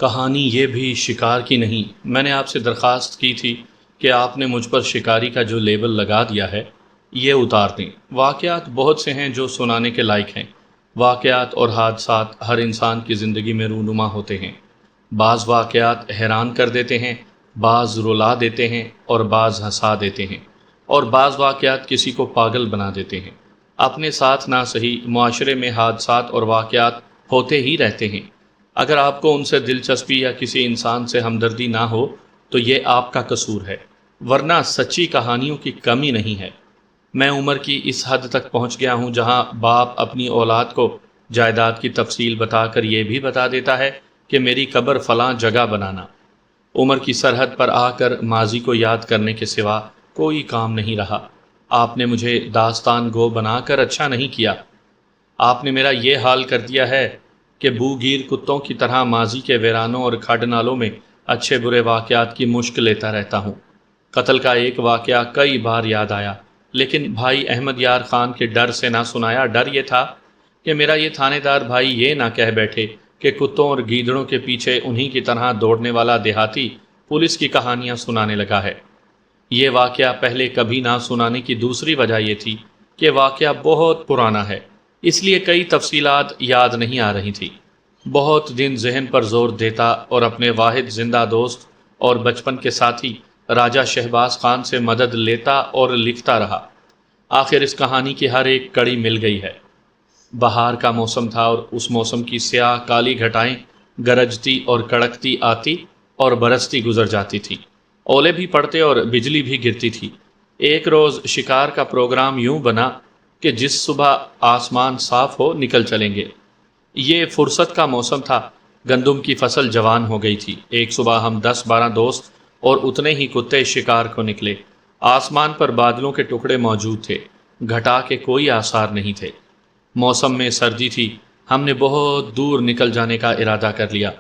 کہانی یہ بھی شکار کی نہیں۔ میں نے آپ سے درخواست کی تھی کہ آپ نے مجھ پر شکاری کا جو لیبل لگا دیا ہے یہ اتار دیں۔ واقعات بہت سے ہیں جو سنانے کے لائق ہیں۔ واقعات اور حادثات ہر انسان کی زندگی میں رونما ہوتے ہیں۔ بعض واقعات حیران کر دیتے ہیں، بعض رلا دیتے ہیں اور بعض ہنسا دیتے ہیں، اور بعض واقعات کسی کو پاگل بنا دیتے ہیں۔ اپنے ساتھ نہ صحیح، معاشرے میں حادثات اور واقعات ہوتے ہی رہتے ہیں۔ اگر آپ کو ان سے دلچسپی یا کسی انسان سے ہمدردی نہ ہو تو یہ آپ کا قصور ہے، ورنہ سچی کہانیوں کی کمی نہیں ہے۔ میں عمر کی اس حد تک پہنچ گیا ہوں جہاں باپ اپنی اولاد کو جائیداد کی تفصیل بتا کر یہ بھی بتا دیتا ہے کہ میری قبر فلاں جگہ بنانا۔ عمر کی سرحد پر آ کر ماضی کو یاد کرنے کے سوا کوئی کام نہیں رہا۔ آپ نے مجھے داستان گو بنا کر اچھا نہیں کیا۔ آپ نے میرا یہ حال کر دیا ہے کہ بو گیر کتوں کی طرح ماضی کے ویرانوں اور کھڈ نالوں میں اچھے برے واقعات کی مشق لیتا رہتا ہوں۔ قتل کا ایک واقعہ کئی بار یاد آیا، لیکن بھائی احمد یار خان کے ڈر سے نہ سنایا۔ ڈر یہ تھا کہ میرا یہ تھانے دار بھائی یہ نہ کہہ بیٹھے کہ کتوں اور گیدڑوں کے پیچھے انہی کی طرح دوڑنے والا دیہاتی پولیس کی کہانیاں سنانے لگا ہے۔ یہ واقعہ پہلے کبھی نہ سنانے کی دوسری وجہ یہ تھی کہ واقعہ بہت پرانا ہے، اس لیے کئی تفصیلات یاد نہیں آ رہی تھی۔ بہت دن ذہن پر زور دیتا اور اپنے واحد زندہ دوست اور بچپن کے ساتھی راجہ شہباز خان سے مدد لیتا اور لکھتا رہا۔ آخر اس کہانی کی ہر ایک کڑی مل گئی ہے۔ بہار کا موسم تھا اور اس موسم کی سیاہ کالی گھٹائیں گرجتی اور کڑکتی آتی اور برستی گزر جاتی تھی۔ اولے بھی پڑتے اور بجلی بھی گرتی تھی۔ ایک روز شکار کا پروگرام یوں بنا کہ جس صبح آسمان صاف ہو نکل چلیں گے۔ یہ فرصت کا موسم تھا، گندم کی فصل جوان ہو گئی تھی۔ ایک صبح ہم 10-12 دوست اور اتنے ہی کتے شکار کو نکلے۔ آسمان پر بادلوں کے ٹکڑے موجود تھے، گھٹا کے کوئی آثار نہیں تھے۔ موسم میں سردی تھی۔ ہم نے بہت دور نکل جانے کا ارادہ کر لیا۔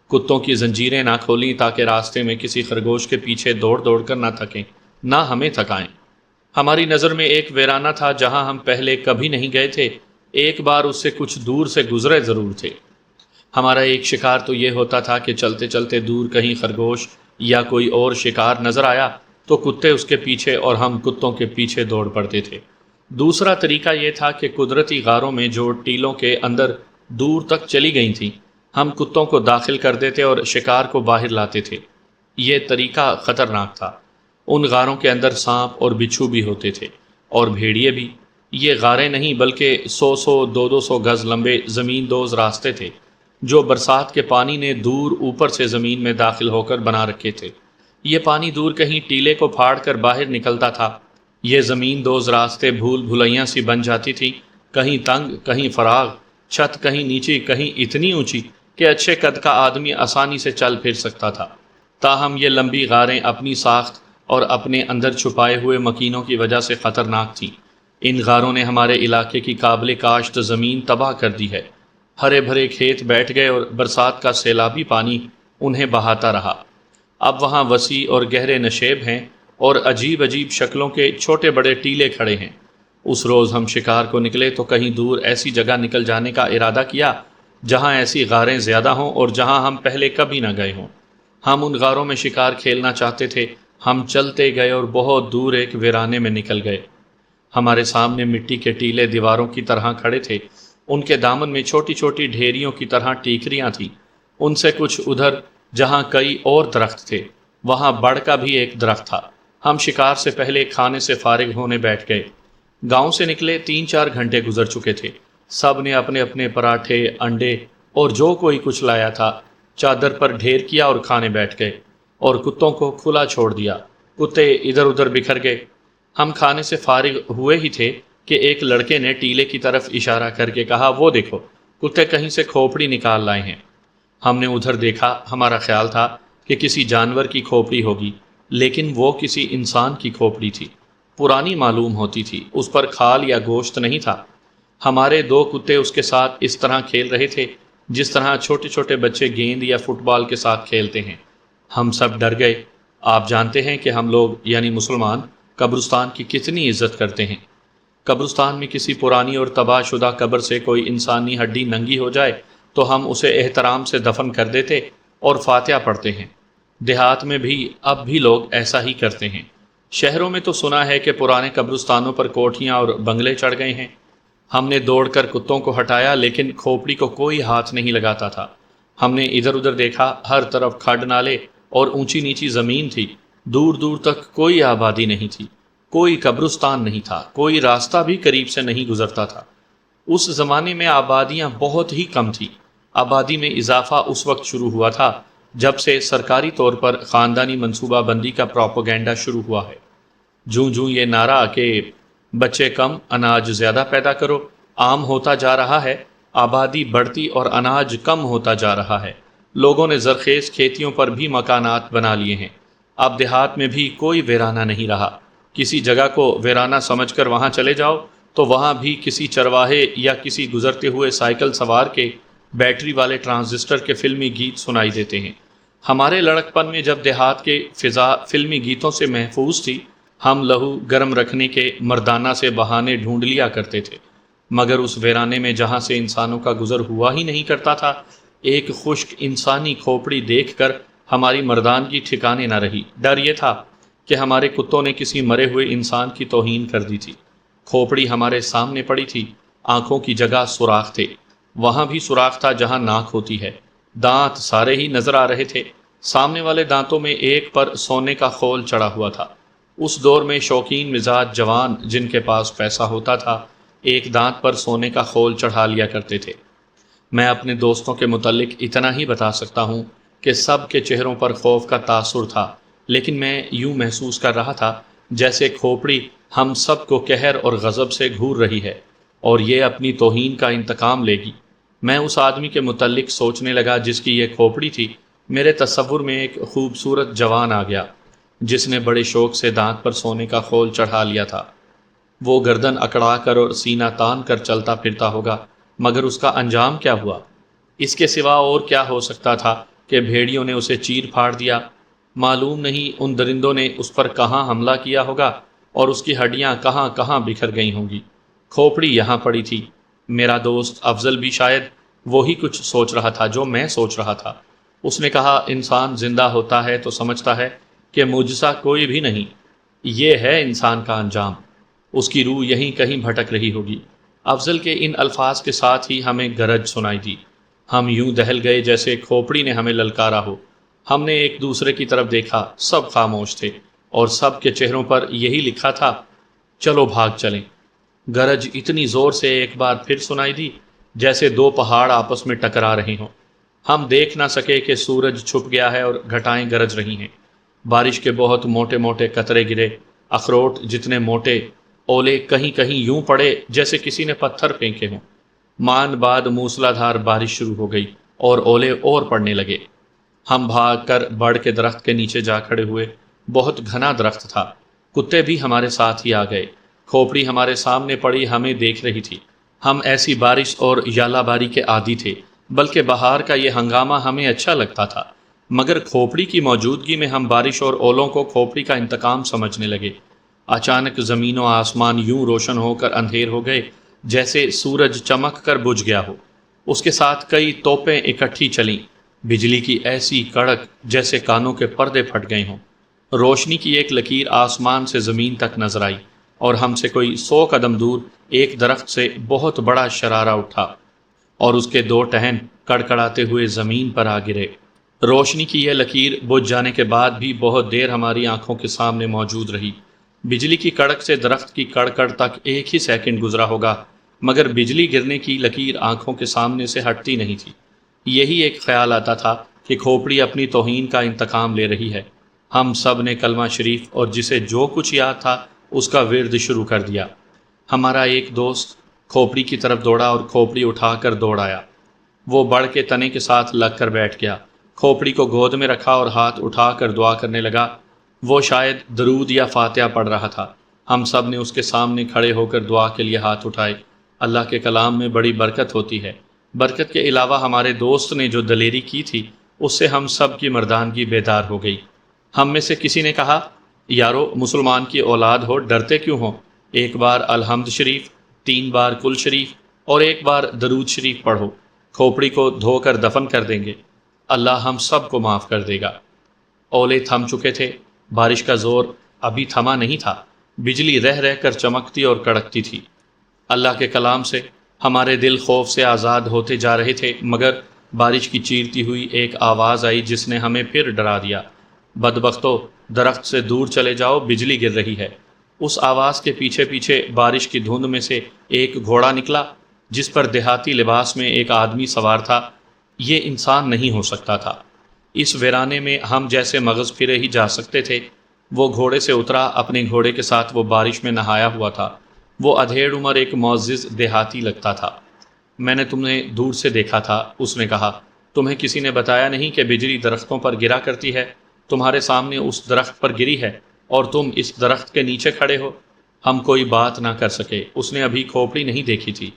کتوں کی زنجیریں نہ کھولیں تاکہ راستے میں کسی خرگوش کے پیچھے دوڑ دوڑ کر نہ تھکیں، نہ ہمیں تھکائیں۔ ہماری نظر میں ایک ویرانہ تھا جہاں ہم پہلے کبھی نہیں گئے تھے، ایک بار اس سے کچھ دور سے گزرے ضرور تھے۔ ہمارا ایک شکار تو یہ ہوتا تھا کہ چلتے چلتے دور کہیں خرگوش یا کوئی اور شکار نظر آیا تو کتے اس کے پیچھے اور ہم کتوں کے پیچھے دوڑ پڑتے تھے۔ دوسرا طریقہ یہ تھا کہ قدرتی غاروں میں جو ٹیلوں کے اندر دور تک چلی گئی تھیں، ہم کتوں کو داخل کر دیتے اور شکار کو باہر لاتے تھے۔ یہ طریقہ خطرناک تھا۔ ان غاروں کے اندر سانپ اور بچھو بھی ہوتے تھے اور بھیڑیے بھی۔ یہ غاریں نہیں بلکہ 100 200 گز لمبے زمین دوز راستے تھے جو برسات کے پانی نے دور اوپر سے زمین میں داخل ہو کر بنا رکھے تھے۔ یہ پانی دور کہیں ٹیلے کو پھاڑ کر باہر نکلتا تھا۔ یہ زمین دوز راستے بھول بھلیاں سی بن جاتی تھی، کہیں تنگ کہیں فراغ، چھت کہیں نیچی کہیں اتنی اونچی کہ اچھے قد کا آدمی آسانی سے چل پھر سکتا تھا۔ تاہم یہ لمبی غاریں اپنی ساخت اور اپنے اندر چھپائے ہوئے مکینوں کی وجہ سے خطرناک تھیں۔ ان غاروں نے ہمارے علاقے کی قابل کاشت زمین تباہ کر دی ہے۔ ہرے بھرے کھیت بیٹھ گئے اور برسات کا سیلابی پانی انہیں بہاتا رہا۔ اب وہاں وسیع اور گہرے نشیب ہیں اور عجیب عجیب شکلوں کے چھوٹے بڑے ٹیلے کھڑے ہیں۔ اس روز ہم شکار کو نکلے تو کہیں دور ایسی جگہ نکل جانے کا ارادہ کیا جہاں ایسی غاریں زیادہ ہوں اور جہاں ہم پہلے کبھی نہ گئے ہوں۔ ہم ان غاروں میں شکار کھیلنا چاہتے تھے۔ ہم چلتے گئے اور بہت دور ایک ویرانے میں نکل گئے۔ ہمارے سامنے مٹی کے ٹیلے دیواروں کی طرح کھڑے تھے۔ ان کے دامن میں چھوٹی چھوٹی ڈھیریوں کی طرح ٹیکریاں تھیں۔ ان سے کچھ ادھر جہاں کئی اور درخت تھے، وہاں بڑھ کا بھی ایک درخت تھا۔ ہم شکار سے پہلے کھانے سے فارغ ہونے بیٹھ گئے۔ گاؤں سے نکلے 3-4 گھنٹے گزر چکے تھے۔ سب نے اپنے اپنے پراٹھے، انڈے اور جو کوئی کچھ لایا تھا چادر پر ڈھیر کیا اور کھانے بیٹھ گئے اور کتوں کو کھلا چھوڑ دیا۔ کتے ادھر ادھر بکھر گئے۔ ہم کھانے سے فارغ ہوئے ہی تھے کہ ایک لڑکے نے ٹیلے کی طرف اشارہ کر کے کہا، وہ دیکھو، کتے کہیں سے کھوپڑی نکال لائے ہیں۔ ہم نے ادھر دیکھا۔ ہمارا خیال تھا کہ کسی جانور کی کھوپڑی ہوگی، لیکن وہ کسی انسان کی کھوپڑی تھی۔ پرانی معلوم ہوتی تھی، اس پر کھال یا گوشت نہیں تھا۔ ہمارے 2 کتے اس کے ساتھ اس طرح کھیل رہے تھے جس طرح چھوٹے چھوٹے بچے گیند یا فٹ بال کے ساتھ کھیلتے ہیں۔ ہم سب ڈر گئے۔ آپ جانتے ہیں کہ ہم لوگ یعنی مسلمان قبرستان کی کتنی عزت کرتے ہیں۔ قبرستان میں کسی پرانی اور تباہ شدہ قبر سے کوئی انسانی ہڈی ننگی ہو جائے تو ہم اسے احترام سے دفن کر دیتے اور فاتحہ پڑھتے ہیں۔ دیہات میں بھی اب بھی لوگ ایسا ہی کرتے ہیں۔ شہروں میں تو سنا ہے کہ پرانے قبرستانوں پر کوٹھیاں اور بنگلے چڑھ گئے ہیں۔ ہم نے دوڑ کر کتوں کو ہٹایا لیکن کھوپڑی کو کوئی ہاتھ نہیں لگاتا تھا۔ ہم نے ادھر ادھر دیکھا، ہر طرف کھڈ نالے اور اونچی نیچی زمین تھی، دور دور تک کوئی آبادی نہیں تھی، کوئی قبرستان نہیں تھا، کوئی راستہ بھی قریب سے نہیں گزرتا تھا۔ اس زمانے میں آبادیاں بہت ہی کم تھیں۔ آبادی میں اضافہ اس وقت شروع ہوا تھا جب سے سرکاری طور پر خاندانی منصوبہ بندی کا پروپیگنڈا شروع ہوا ہے۔ جوں جوں یہ نعرہ کہ بچے کم اناج زیادہ پیدا کرو عام ہوتا جا رہا ہے، آبادی بڑھتی اور اناج کم ہوتا جا رہا ہے، لوگوں نے زرخیز کھیتیوں پر بھی مکانات بنا لیے ہیں۔ اب دیہات میں بھی کوئی ویرانہ نہیں رہا۔ کسی جگہ کو ویرانہ سمجھ کر وہاں چلے جاؤ تو وہاں بھی کسی چرواہے یا کسی گزرتے ہوئے سائیکل سوار کے بیٹری والے ٹرانزسٹر کے فلمی گیت سنائی دیتے ہیں۔ ہمارے لڑکپن میں جب دیہات کے فضا فلمی گیتوں سے محفوظ تھی، ہم لہو گرم رکھنے کے مردانہ سے بہانے ڈھونڈ لیا کرتے تھے، مگر اس ویرانے میں جہاں سے انسانوں کا گزر ہوا ہی نہیں کرتا تھا، ایک خشک انسانی کھوپڑی دیکھ کر ہماری مردانگی ٹھکانے نہ رہی۔ ڈر یہ تھا کہ ہمارے کتوں نے کسی مرے ہوئے انسان کی توہین کر دی تھی۔ کھوپڑی ہمارے سامنے پڑی تھی، آنکھوں کی جگہ سوراخ تھے، وہاں بھی سوراخ تھا جہاں ناک ہوتی ہے، دانت سارے ہی نظر آ رہے تھے۔ سامنے والے دانتوں میں ایک پر سونے کا خول چڑھا ہوا تھا۔ اس دور میں شوقین مزاج جوان جن کے پاس پیسہ ہوتا تھا ایک دانت پر سونے کا خول چڑھا لیا کرتے تھے۔ میں اپنے دوستوں کے متعلق اتنا ہی بتا سکتا ہوں کہ سب کے چہروں پر خوف کا تاثر تھا، لیکن میں یوں محسوس کر رہا تھا جیسے کھوپڑی ہم سب کو قہر اور غضب سے گھور رہی ہے اور یہ اپنی توہین کا انتقام لے گی۔ میں اس آدمی کے متعلق سوچنے لگا جس کی یہ کھوپڑی تھی۔ میرے تصور میں ایک خوبصورت جوان آ گیا جس نے بڑے شوق سے دانت پر سونے کا خول چڑھا لیا تھا۔ وہ گردن اکڑا کر اور سینہ تان کر چلتا پھرتا ہوگا، مگر اس کا انجام کیا ہوا؟ اس کے سوا اور کیا ہو سکتا تھا کہ بھیڑیوں نے اسے چیر پھاڑ دیا؟ معلوم نہیں ان درندوں نے اس پر کہاں حملہ کیا ہوگا اور اس کی ہڈیاں کہاں کہاں بکھر گئی ہوں گی۔ کھوپڑی یہاں پڑی تھی۔ میرا دوست افضل بھی شاید وہی کچھ سوچ رہا تھا جو میں سوچ رہا تھا۔ اس نے کہا، انسان زندہ ہوتا ہے تو سمجھتا ہے کہ مجھ سا کوئی بھی نہیں، یہ ہے انسان کا انجام۔ اس کی روح یہیں کہیں بھٹک رہی ہوگی۔ افضل کے ان الفاظ کے ساتھ ہی ہمیں گرج سنائی دی۔ ہم یوں دہل گئے جیسے کھوپڑی نے ہمیں للکارا ہو۔ ہم نے ایک دوسرے کی طرف دیکھا، سب خاموش تھے اور سب کے چہروں پر یہی لکھا تھا، چلو بھاگ چلیں۔ گرج اتنی زور سے ایک بار پھر سنائی دی جیسے دو پہاڑ آپس میں ٹکرا رہے ہوں۔ ہم دیکھ نہ سکے کہ سورج چھپ گیا ہے اور گھٹائیں گرج رہی ہیں۔ بارش کے بہت موٹے موٹے قطرے گرے، اخروٹ جتنے موٹے، اولے کہیں کہیں یوں پڑے جیسے کسی نے پتھر پھینکے ہوں۔ مان بعد موسلا دھار بارش شروع ہو گئی اور اولے اور پڑنے لگے۔ ہم بھاگ کر بڑ کے درخت کے نیچے جا کھڑے ہوئے۔ بہت گھنا درخت تھا۔ کتے بھی ہمارے ساتھ ہی آ گئے۔ کھوپڑی ہمارے سامنے پڑی ہمیں دیکھ رہی تھی۔ ہم ایسی بارش اور یالہ باری کے عادی تھے، بلکہ بہار کا یہ ہنگامہ ہمیں اچھا لگتا تھا، مگر کھوپڑی کی موجودگی میں ہم بارش اور اولوں کو کھوپڑی کا انتقام سمجھنے لگے۔ اچانک زمین و آسمان یوں روشن ہو کر اندھیر ہو گئے جیسے سورج چمک کر بجھ گیا ہو۔ اس کے ساتھ کئی توپیں اکٹھی چلیں، بجلی کی ایسی کڑک جیسے کانوں کے پردے پھٹ گئے ہوں۔ روشنی کی ایک لکیر آسمان سے زمین تک نظر آئی اور ہم سے کوئی 100 قدم دور ایک درخت سے بہت بڑا شرارہ اٹھا اور اس کے 2 ٹہن کڑکڑاتے ہوئے زمین پر آ گرے۔ روشنی کی یہ لکیر بجھ جانے کے بعد بھی بہت دیر ہماری آنکھوں کے سامنے موجود رہی۔ بجلی کی کڑک سے درخت کی کڑکڑ تک ایک ہی سیکنڈ گزرا ہوگا، مگر بجلی گرنے کی لکیر آنکھوں کے سامنے سے ہٹتی نہیں تھی۔ یہی ایک خیال آتا تھا کہ کھوپڑی اپنی توہین کا انتقام لے رہی ہے۔ ہم سب نے کلمہ شریف اور جسے جو کچھ یاد تھا اس کا ورد شروع کر دیا۔ ہمارا ایک دوست کھوپڑی کی طرف دوڑا اور کھوپڑی اٹھا کر دوڑ آیا۔ وہ بڑ کے تنے کے ساتھ لگ کر بیٹھ گیا، کھوپڑی کو گود میں رکھا اور ہاتھ اٹھا کر دعا کرنے لگا۔ وہ شاید درود یا فاتحہ پڑھ رہا تھا۔ ہم سب نے اس کے سامنے کھڑے ہو کر دعا کے لیے ہاتھ اٹھائے۔ اللہ کے کلام میں بڑی برکت ہوتی ہے۔ برکت کے علاوہ ہمارے دوست نے جو دلیری کی تھی اس سے ہم سب کی مردانگی بیدار ہو گئی۔ ہم میں سے کسی نے کہا، یارو مسلمان کی اولاد ہو ڈرتے کیوں ہو؟ ایک بار الحمد شریف، 3 بار کل شریف اور 1 بار درود شریف پڑھو، کھوپڑی کو دھو کر دفن کر دیں گے۔ اللہ ہم سب کو معاف کر دے گا۔ اولے تھم چکے تھے، بارش کا زور ابھی تھما نہیں تھا، بجلی رہ رہ کر چمکتی اور کڑکتی تھی۔ اللہ کے کلام سے ہمارے دل خوف سے آزاد ہوتے جا رہے تھے، مگر بارش کی چیرتی ہوئی ایک آواز آئی جس نے ہمیں پھر ڈرا دیا۔ بدبختو، درخت سے دور چلے جاؤ، بجلی گر رہی ہے۔ اس آواز کے پیچھے پیچھے بارش کی دھند میں سے ایک گھوڑا نکلا جس پر دیہاتی لباس میں ایک آدمی سوار تھا۔ یہ انسان نہیں ہو سکتا تھا، اس ویرانے میں ہم جیسے مغز پھرے ہی جا سکتے تھے۔ وہ گھوڑے سے اترا، اپنے گھوڑے کے ساتھ وہ بارش میں نہایا ہوا تھا۔ وہ ادھیڑ عمر ایک معزز دیہاتی لگتا تھا۔ میں نے تمہیں دور سے دیکھا تھا، اس نے کہا۔ تمہیں کسی نے بتایا نہیں کہ بجلی درختوں پر گرا کرتی ہے؟ تمہارے سامنے اس درخت پر گری ہے اور تم اس درخت کے نیچے کھڑے ہو۔ ہم کوئی بات نہ کر سکے، اس نے ابھی کھوپڑی نہیں دیکھی تھی۔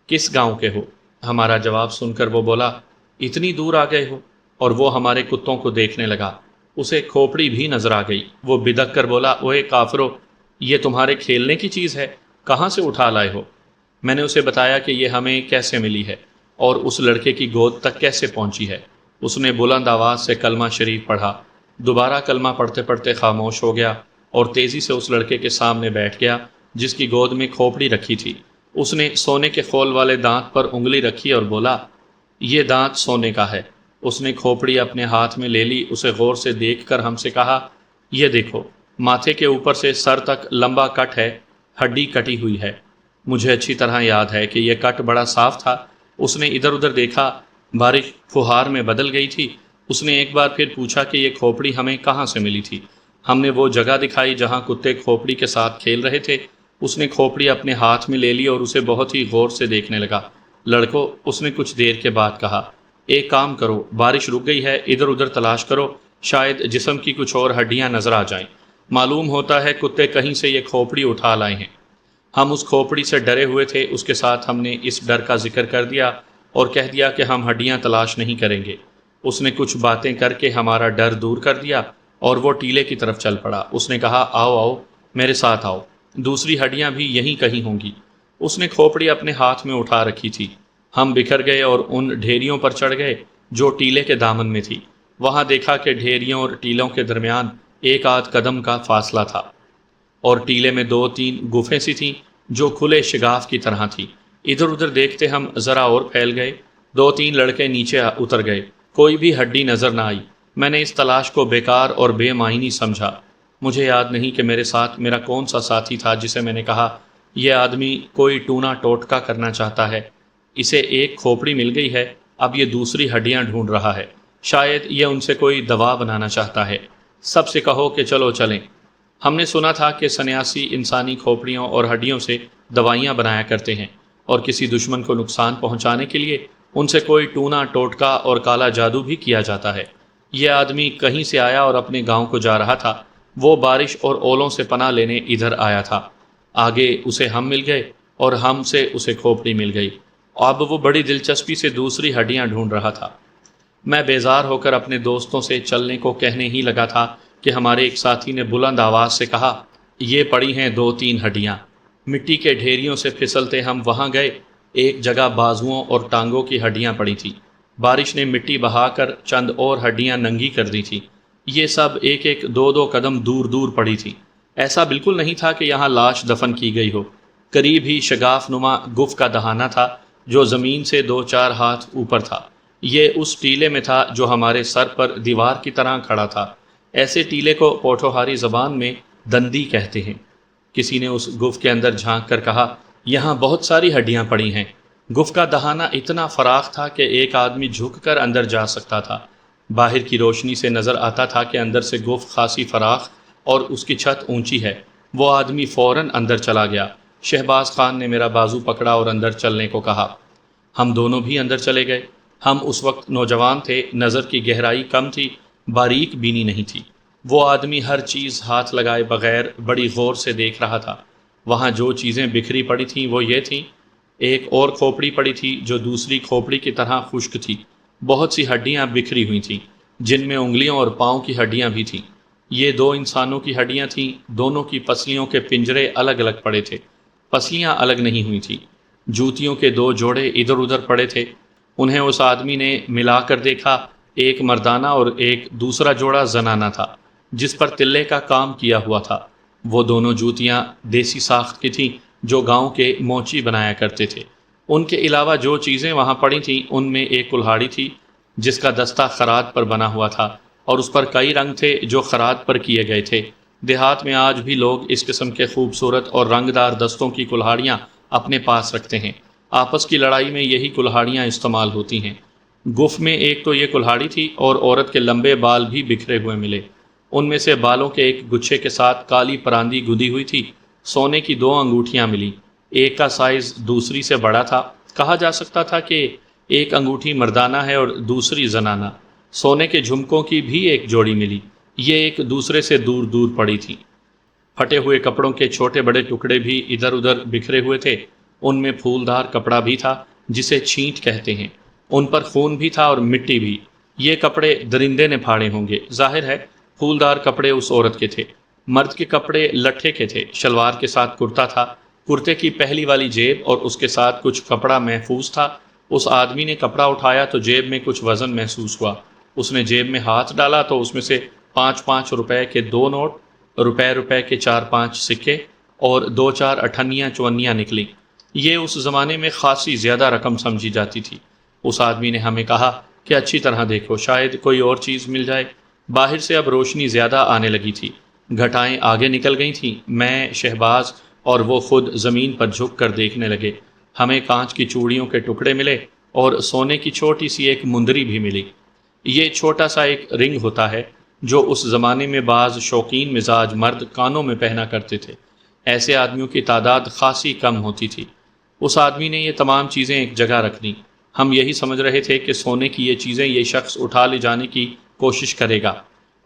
کس گاؤں کے ہو؟ ہمارا جواب سن کر وہ بولا، اتنی دور آ گئے ہو؟ اور وہ ہمارے کتوں کو دیکھنے لگا۔ اسے کھوپڑی بھی نظر آ گئی۔ وہ بدک کر بولا، اوے کافرو، یہ تمہارے کھیلنے کی چیز ہے، کہاں سے اٹھا لائے ہو؟ میں نے اسے بتایا کہ یہ ہمیں کیسے ملی ہے اور اس لڑکے کی گود تک کیسے پہنچی ہے۔ اس نے بلند آواز سے کلمہ شریف پڑھا، دوبارہ کلمہ پڑھتے پڑھتے خاموش ہو گیا اور تیزی سے اس لڑکے کے سامنے بیٹھ گیا جس کی گود میں کھوپڑی رکھی تھی۔ اس نے سونے کے خول والے دانت پر انگلی رکھی اور بولا، یہ دانت سونے کا ہے۔ اس نے کھوپڑی اپنے ہاتھ میں لے لی، اسے غور سے دیکھ کر ہم سے کہا، یہ دیکھو، ماتھے کے اوپر سے سر تک لمبا کٹ ہے، ہڈی کٹی ہوئی ہے۔ مجھے اچھی طرح یاد ہے کہ یہ کٹ بڑا صاف تھا۔ اس نے ادھر ادھر دیکھا، بارش فہار میں بدل گئی تھی۔ اس نے ایک بار پھر پوچھا کہ یہ کھوپڑی ہمیں کہاں سے ملی تھی۔ ہم نے وہ جگہ دکھائی جہاں کتے کھوپڑی کے ساتھ کھیل رہے تھے۔ اس نے کھوپڑی اپنے ہاتھ میں لے لی اور اسے بہت ہی غور سے دیکھنے لگا۔ لڑکو، اس نے کچھ دیر کے بعد کہا، ایک کام کرو، بارش رک گئی ہے، ادھر ادھر تلاش کرو، شاید جسم کی کچھ اور ہڈیاں نظر آ جائیں۔ معلوم ہوتا ہے کتے کہیں سے یہ کھوپڑی اٹھا لائے ہیں۔ ہم اس کھوپڑی سے ڈرے ہوئے تھے، اس کے ساتھ ہم نے اس ڈر کا ذکر کر دیا اور کہہ دیا کہ ہم ہڈیاں تلاش نہیں کریں گے۔ اس نے کچھ باتیں کر کے ہمارا ڈر دور کر دیا اور وہ ٹیلے کی طرف چل پڑا۔ اس نے کہا، آؤ آؤ، میرے ساتھ آؤ، دوسری ہڈیاں بھی یہیں کہیں ہوں گی۔ اس نے کھوپڑی اپنے ہاتھ میں اٹھا رکھی تھی۔ ہم بکھر گئے اور ان ڈھیریوں پر چڑھ گئے جو ٹیلے کے دامن میں تھی۔ وہاں دیکھا کہ ڈھیریوں اور ٹیلوں کے درمیان ایک آدھ قدم کا فاصلہ تھا اور ٹیلے میں 2-3 گفیں سی تھیں جو کھلے شگاف کی طرح تھی۔ ادھر ادھر دیکھتے ہم ذرا اور پھیل گئے۔ 2-3 لڑکے نیچے اتر گئے، کوئی بھی ہڈی نظر نہ آئی۔ میں نے اس تلاش کو بیکار اور بے معنی سمجھا۔ مجھے یاد نہیں کہ میرے ساتھ میرا کون سا ساتھی تھا جسے میں نے کہا، یہ آدمی کوئی ٹونا ٹوٹکا کرنا چاہتا ہے، اسے ایک کھوپڑی مل گئی ہے، اب یہ دوسری ہڈیاں ڈھونڈ رہا ہے، شاید یہ ان سے کوئی دوا بنانا چاہتا ہے۔ سب سے کہو کہ چلو چلیں۔ ہم نے سنا تھا کہ سنیاسی انسانی کھوپڑیوں اور ہڈیوں سے دوائیاں بنایا کرتے ہیں اور کسی دشمن کو نقصان پہنچانے کے لیے ان سے کوئی ٹونا ٹوٹکا اور کالا جادو بھی کیا جاتا ہے۔ یہ آدمی کہیں سے آیا اور اپنے گاؤں کو جا رہا تھا۔ وہ بارش اور اولوں سے پناہ لینے ادھر آیا تھا۔ آگے اسے ہم مل گئے اور ہم سے اسے کھوپڑی مل گئی۔ اب وہ بڑی دلچسپی سے دوسری ہڈیاں ڈھونڈ رہا تھا۔ میں بیزار ہو کر اپنے دوستوں سے چلنے کو کہنے ہی لگا تھا کہ ہمارے ایک ساتھی نے بلند آواز سے کہا، یہ پڑی ہیں 2-3 ہڈیاں۔ مٹی کے ڈھیریوں سے پھسلتے ہم وہاں گئے۔ ایک جگہ بازوؤں اور ٹانگوں کی ہڈیاں پڑی تھیں۔ بارش نے مٹی بہا کر چند اور ہڈیاں ننگی کر دی تھیں۔ یہ سب 1-1 2-2 قدم دور دور پڑی تھیں۔ ایسا بالکل نہیں تھا کہ یہاں لاش دفن کی گئی ہو۔ قریب ہی شگاف نما گف کا دہانہ تھا جو زمین سے 2-4 ہاتھ اوپر تھا۔ یہ اس ٹیلے میں تھا جو ہمارے سر پر دیوار کی طرح کھڑا تھا۔ ایسے ٹیلے کو پوٹھوہاری زبان میں دندی کہتے ہیں۔ کسی نے اس گف کے اندر جھانک کر کہا، یہاں بہت ساری ہڈیاں پڑی ہیں۔ گف کا دہانہ اتنا فراخ تھا کہ ایک آدمی جھک کر اندر جا سکتا تھا۔ باہر کی روشنی سے نظر آتا تھا کہ اندر سے گف خاصی فراخ اور اس کی چھت اونچی ہے۔ وہ آدمی فوراً اندر چلا گیا۔ شہباز خان نے میرا بازو پکڑا اور اندر چلنے کو کہا۔ ہم دونوں بھی اندر چلے گئے۔ ہم اس وقت نوجوان تھے، نظر کی گہرائی کم تھی، باریک بینی نہیں تھی۔ وہ آدمی ہر چیز ہاتھ لگائے بغیر بڑی غور سے دیکھ رہا تھا۔ وہاں جو چیزیں بکھری پڑی تھیں وہ یہ تھیں، ایک اور کھوپڑی پڑی تھی جو دوسری کھوپڑی کی طرح خشک تھی۔ بہت سی ہڈیاں بکھری ہوئی تھیں جن میں انگلیوں اور پاؤں کی ہڈیاں بھی تھیں۔ یہ 2 انسانوں کی ہڈیاں تھیں۔ دونوں کی پسلیوں کے پنجرے الگ الگ پڑے تھے، پسلیاں الگ نہیں ہوئی تھیں۔ جوتیوں کے 2 جوڑے ادھر ادھر پڑے تھے۔ انہیں اس آدمی نے ملا کر دیکھا ایک مردانہ اور ایک دوسرا جوڑا زنانہ تھا جس پر تلے کا کام کیا ہوا تھا۔ وہ دونوں جوتیاں دیسی ساخت کی تھیں جو گاؤں کے موچی بنایا کرتے تھے۔ ان کے علاوہ جو چیزیں وہاں پڑی تھیں ان میں ایک کلہاڑی تھی جس کا دستہ خرات پر بنا ہوا تھا اور اس پر کئی رنگ تھے جو خرات پر کیے گئے تھے۔ دیہات میں آج بھی لوگ اس قسم کے خوبصورت اور رنگدار دستوں کی کلہاڑیاں اپنے پاس رکھتے ہیں۔ آپس کی لڑائی میں یہی کلہاڑیاں استعمال ہوتی ہیں۔ گف میں ایک تو یہ کلہاڑی تھی اور عورت کے لمبے بال بھی بکھرے ہوئے ملے۔ ان میں سے بالوں کے ایک گچھے کے ساتھ کالی پراندی گدی ہوئی تھی۔ سونے کی 2 انگوٹھیاں ملی، ایک کا سائز دوسری سے بڑا تھا۔ کہا جا سکتا تھا کہ ایک انگوٹھی مردانہ ہے اور دوسری زنانہ۔ سونے کے جھمکوں کی بھی ایک جوڑی ملی، یہ ایک دوسرے سے دور دور پڑی تھی۔ پھٹے ہوئے کپڑوں کے چھوٹے بڑے ٹکڑے بھی ادھر ادھر بکھرے ہوئے تھے۔ ان میں پھولدار کپڑا بھی تھا جسے چھینٹ کہتے ہیں۔ ان پر خون بھی تھا اور مٹی بھی۔ یہ کپڑے درندے نے پھاڑے ہوں گے۔ ظاہر ہے پھولدار کپڑے اس عورت کے تھے۔ مرد کے کپڑے لٹھے کے تھے، شلوار کے ساتھ کرتا تھا۔ کرتے کی پہلی والی جیب اور اس کے ساتھ کچھ کپڑا محفوظ تھا۔ اس آدمی نے کپڑا اٹھایا تو جیب میں کچھ وزن محسوس ہوا۔ اس نے جیب میں ہاتھ ڈالا تو اس میں سے 5 روپے کے 2 نوٹ، روپے کے 4-5 سکے اور 2-4 اٹھنیاں چونیاں نکلی۔ یہ اس زمانے میں خاصی زیادہ رقم سمجھی جاتی تھی۔ اس آدمی نے ہمیں کہا کہ اچھی طرح دیکھو، شاید کوئی اور چیز مل جائے۔ باہر سے اب روشنی زیادہ آنے لگی تھی، گھٹائیں آگے نکل گئی تھیں۔ میں، شہباز اور وہ خود زمین پر جھک کر دیکھنے لگے۔ ہمیں کانچ کی چوڑیوں کے ٹکڑے ملے اور سونے کی چھوٹی سی ایک مندری بھی ملی۔ یہ چھوٹا سا ایک رنگ ہوتا ہے جو اس زمانے میں بعض شوقین مزاج مرد کانوں میں پہنا کرتے تھے۔ ایسے آدمیوں کی تعداد خاصی کم ہوتی تھی۔ اس آدمی نے یہ تمام چیزیں ایک جگہ رکھ دیں۔ ہم یہی سمجھ رہے تھے کہ سونے کی یہ چیزیں یہ شخص اٹھا لے جانے کی کوشش کرے گا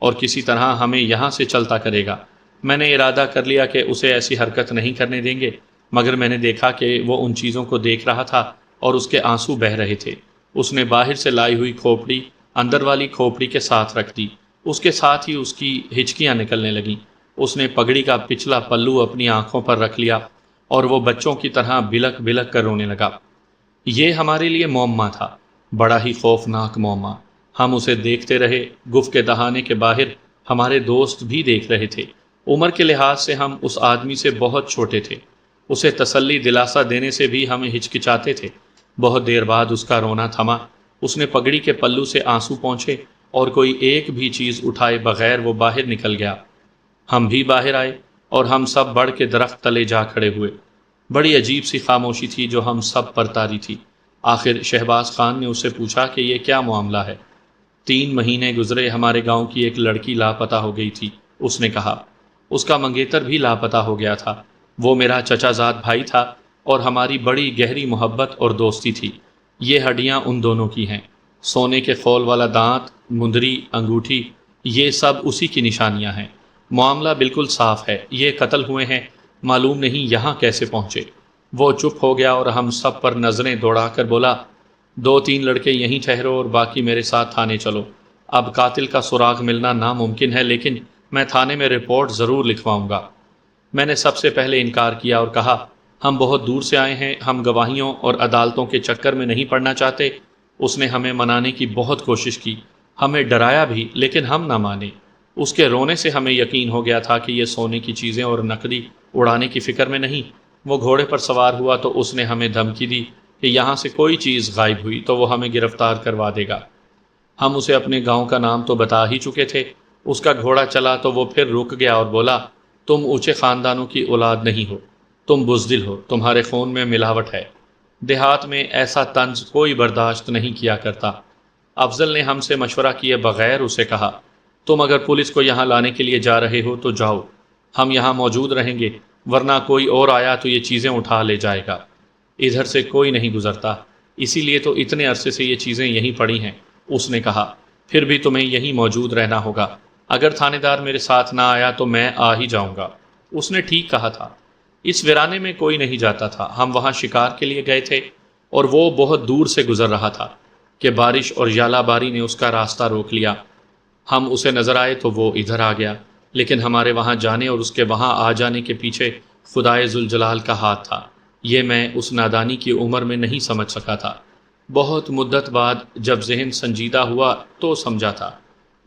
اور کسی طرح ہمیں یہاں سے چلتا کرے گا۔ میں نے ارادہ کر لیا کہ اسے ایسی حرکت نہیں کرنے دیں گے، مگر میں نے دیکھا کہ وہ ان چیزوں کو دیکھ رہا تھا اور اس کے آنسو بہہ رہے تھے۔ اس نے باہر سے لائی ہوئی کھوپڑی اندر والی کھوپڑی کے ساتھ رکھ دی۔ اس کے ساتھ ہی اس کی ہچکیاں نکلنے لگیں۔ اس نے پگڑی کا پچھلا پلو اپنی آنکھوں پر رکھ لیا اور وہ بچوں کی طرح بلک بلک کر رونے لگا۔ یہ ہمارے لیے معمہ تھا، بڑا ہی خوفناک معمہ۔ ہم اسے دیکھتے رہے۔ گف کے دہانے کے باہر ہمارے دوست بھی دیکھ رہے تھے۔ عمر کے لحاظ سے ہم اس آدمی سے بہت چھوٹے تھے۔ اسے تسلی دلاسا دینے سے بھی ہمیں ہچکچاتے تھے۔ بہت دیر بعد اس کا رونا تھما۔ اس نے پگڑی کے پلو سے آنسو پونچھے اور کوئی ایک بھی چیز اٹھائے بغیر وہ باہر نکل گیا۔ ہم بھی باہر آئے اور ہم سب بڑھ کے درخت تلے جا کھڑے ہوئے۔ بڑی عجیب سی خاموشی تھی جو ہم سب پر طاری تھی۔ آخر شہباز خان نے اس سے پوچھا کہ یہ کیا معاملہ ہے؟ 3 مہینے گزرے، ہمارے گاؤں کی ایک لڑکی لاپتہ ہو گئی تھی، اس نے کہا۔ اس کا منگیتر بھی لاپتہ ہو گیا تھا۔ وہ میرا چچا زاد بھائی تھا اور ہماری بڑی گہری محبت اور دوستی تھی۔ یہ ہڈیاں ان دونوں کی ہیں۔ سونے کے خول والا دانت، مندری، انگوٹھی، یہ سب اسی کی نشانیاں ہیں۔ معاملہ بالکل صاف ہے۔ یہ قتل ہوئے ہیں، معلوم نہیں یہاں کیسے پہنچے۔ وہ چپ ہو گیا اور ہم سب پر نظریں دوڑا کر بولا، 2-3 لڑکے یہیں ٹھہرو اور باقی میرے ساتھ تھانے چلو۔ اب قاتل کا سراغ ملنا ناممکن ہے، لیکن میں تھانے میں رپورٹ ضرور لکھواؤں گا۔ میں نے سب سے پہلے انکار کیا اور کہا، ہم بہت دور سے آئے ہیں، ہم گواہیوں اور عدالتوں کے چکر میں نہیں پڑنا چاہتے۔ اس نے ہمیں منانے کی بہت کوشش کی، ہمیں ڈرایا بھی، لیکن ہم نہ مانے۔ اس کے رونے سے ہمیں یقین ہو گیا تھا کہ یہ سونے کی چیزیں اور نقدی اڑانے کی فکر میں نہیں۔ وہ گھوڑے پر سوار ہوا تو اس نے ہمیں دھمکی دی کہ یہاں سے کوئی چیز غائب ہوئی تو وہ ہمیں گرفتار کروا دے گا۔ ہم اسے اپنے گاؤں کا نام تو بتا ہی چکے تھے۔ اس کا گھوڑا چلا تو وہ پھر رک گیا اور بولا، تم اونچے خاندانوں کی اولاد نہیں ہو، تم بزدل ہو، تمہارے خون میں ملاوٹ ہے۔ دیہات میں ایسا طنز کوئی برداشت نہیں کیا کرتا۔ افضل نے ہم سے مشورہ کیے بغیر اسے کہا، تم اگر پولیس کو یہاں لانے کے لیے جا رہے ہو تو جاؤ، ہم یہاں موجود رہیں گے، ورنہ کوئی اور آیا تو یہ چیزیں اٹھا لے جائے گا۔ ادھر سے کوئی نہیں گزرتا، اسی لیے تو اتنے عرصے سے یہ چیزیں یہیں پڑی ہیں، اس نے کہا۔ پھر بھی تمہیں یہیں موجود رہنا ہوگا۔ اگر تھانے دار میرے ساتھ نہ آیا تو میں آ ہی جاؤں گا۔ اس نے ٹھیک کہا تھا۔ اس ویرانے میں کوئی نہیں جاتا تھا۔ ہم وہاں شکار کے لیے گئے تھے اور وہ بہت دور سے گزر رہا تھا کہ بارش اور ژالہ باری نے اس کا راستہ روک لیا۔ ہم اسے نظر آئے تو وہ ادھر آ گیا، لیکن ہمارے وہاں جانے اور اس کے وہاں آ جانے کے پیچھے خدائے ذوالجلال کا ہاتھ تھا۔ یہ میں اس نادانی کی عمر میں نہیں سمجھ سکا تھا۔ بہت مدت بعد جب ذہن سنجیدہ ہوا تو سمجھا تھا،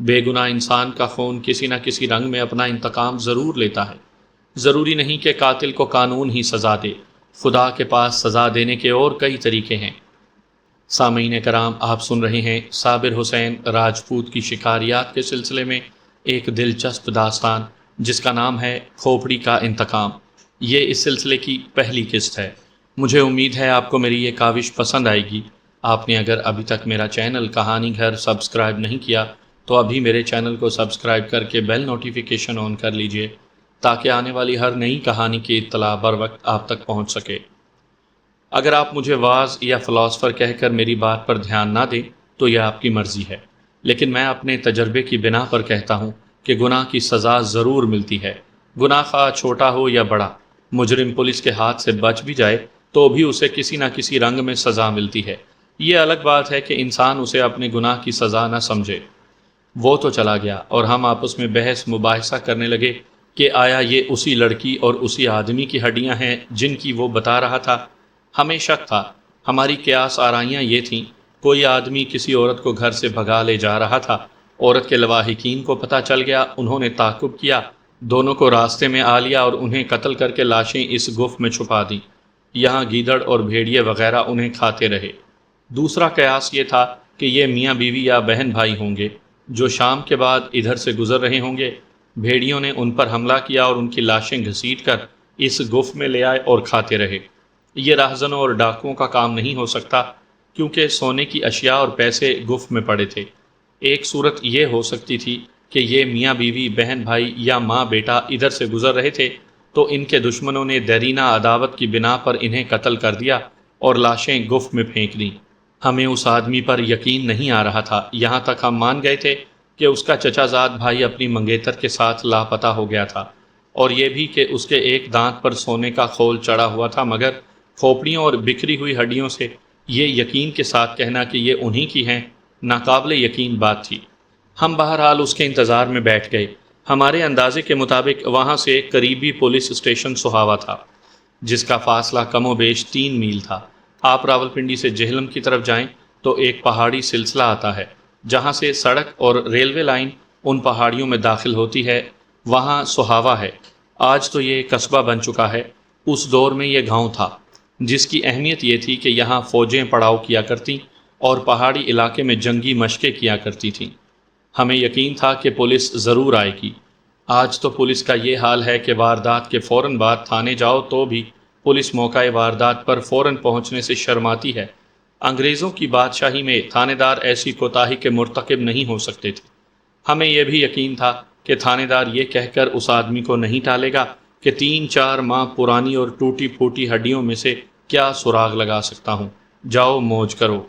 بے گناہ انسان کا خون کسی نہ کسی رنگ میں اپنا انتقام ضرور لیتا ہے۔ ضروری نہیں کہ قاتل کو قانون ہی سزا دے، خدا کے پاس سزا دینے کے اور کئی طریقے ہیں۔ سامعین کرام، آپ سن رہے ہیں صابر حسین راجپوت کی شکاریات کے سلسلے میں ایک دلچسپ داستان جس کا نام ہے کھوپڑی کا انتقام۔ یہ اس سلسلے کی پہلی قسط ہے۔ مجھے امید ہے آپ کو میری یہ کاوش پسند آئے گی۔ آپ نے اگر ابھی تک میرا چینل کہانی گھر سبسکرائب نہیں کیا تو ابھی میرے چینل کو سبسکرائب کر کے بیل نوٹیفیکیشن آن کر لیجئے تاکہ آنے والی ہر نئی کہانی کی اطلاع بر وقت آپ تک پہنچ سکے۔ اگر آپ مجھے واعظ یا فلاسفر کہہ کر میری بات پر دھیان نہ دیں تو یہ آپ کی مرضی ہے، لیکن میں اپنے تجربے کی بنا پر کہتا ہوں کہ گناہ کی سزا ضرور ملتی ہے، گناہ خواہ چھوٹا ہو یا بڑا۔ مجرم پولیس کے ہاتھ سے بچ بھی جائے تو بھی اسے کسی نہ کسی رنگ میں سزا ملتی ہے۔ یہ الگ بات ہے کہ انسان اسے اپنے گناہ کی سزا نہ سمجھے۔ وہ تو چلا گیا اور ہم آپس میں بحث مباحثہ کرنے لگے کہ آیا یہ اسی لڑکی اور اسی آدمی کی ہڈیاں ہیں جن کی وہ بتا رہا تھا۔ ہمیں شک تھا۔ ہماری قیاس آرائیاں یہ تھیں، کوئی آدمی کسی عورت کو گھر سے بھگا لے جا رہا تھا، عورت کے لواحقین کو پتہ چل گیا، انہوں نے تعاقب کیا، دونوں کو راستے میں آ لیا اور انہیں قتل کر کے لاشیں اس گف میں چھپا دیں۔ یہاں گیدڑ اور بھیڑیے وغیرہ انہیں کھاتے رہے۔ دوسرا قیاس یہ تھا کہ یہ میاں بیوی یا بہن بھائی ہوں گے جو شام کے بعد ادھر سے گزر رہے ہوں گے۔ بھیڑیوں نے ان پر حملہ کیا اور ان کی لاشیں گھسیٹ کر اس گف میں لے آئے اور کھاتے رہے۔ یہ راہزنوں اور ڈاکوؤں کا کام نہیں ہو سکتا کیونکہ سونے کی اشیاء اور پیسے گف میں پڑے تھے۔ ایک صورت یہ ہو سکتی تھی کہ یہ میاں بیوی، بہن بھائی یا ماں بیٹا ادھر سے گزر رہے تھے تو ان کے دشمنوں نے دیرینہ عداوت کی بنا پر انہیں قتل کر دیا اور لاشیں گف میں پھینک دیں۔ ہمیں اس آدمی پر یقین نہیں آ رہا تھا، یہاں تک ہم مان گئے تھے کہ اس کا چچا زاد بھائی اپنی منگیتر کے ساتھ لاپتہ ہو گیا تھا، اور یہ بھی کہ اس کے ایک دانت پر سونے کا خول چڑھا ہوا تھا، مگر کھوپڑیوں اور بکھری ہوئی ہڈیوں سے یہ یقین کے ساتھ کہنا کہ یہ انہی کی ہیں ناقابل یقین بات تھی۔ ہم بہرحال اس کے انتظار میں بیٹھ گئے۔ ہمارے اندازے کے مطابق وہاں سے قریبی پولیس اسٹیشن سہاوا تھا جس کا فاصلہ کم و بیش 3 میل تھا۔ آپ راولپنڈی سے جہلم کی طرف جائیں تو ایک پہاڑی سلسلہ آتا ہے جہاں سے سڑک اور ریلوے لائن ان پہاڑیوں میں داخل ہوتی ہے، وہاں سہاوا ہے۔ آج تو یہ قصبہ بن چکا ہے، اس دور میں یہ گاؤں تھا جس کی اہمیت یہ تھی کہ یہاں فوجیں پڑاؤ کیا کرتیں اور پہاڑی علاقے میں جنگی مشقیں کیا کرتی تھیں۔ ہمیں یقین تھا کہ پولیس ضرور آئے گی۔ آج تو پولیس کا یہ حال ہے کہ واردات کے فوراً بعد تھانے جاؤ تو بھی پولیس موقع واردات پر فوراً پہنچنے سے شرماتی ہے۔ انگریزوں کی بادشاہی میں تھانے دار ایسی کوتاہی کے مرتکب نہیں ہو سکتے تھے۔ ہمیں یہ بھی یقین تھا کہ تھانے دار یہ کہہ کر اس آدمی کو نہیں ٹالے گا کہ 3-4 ماہ پرانی اور ٹوٹی پھوٹی ہڈیوں میں سے کیا سراغ لگا سکتا ہوں، جاؤ موج کرو۔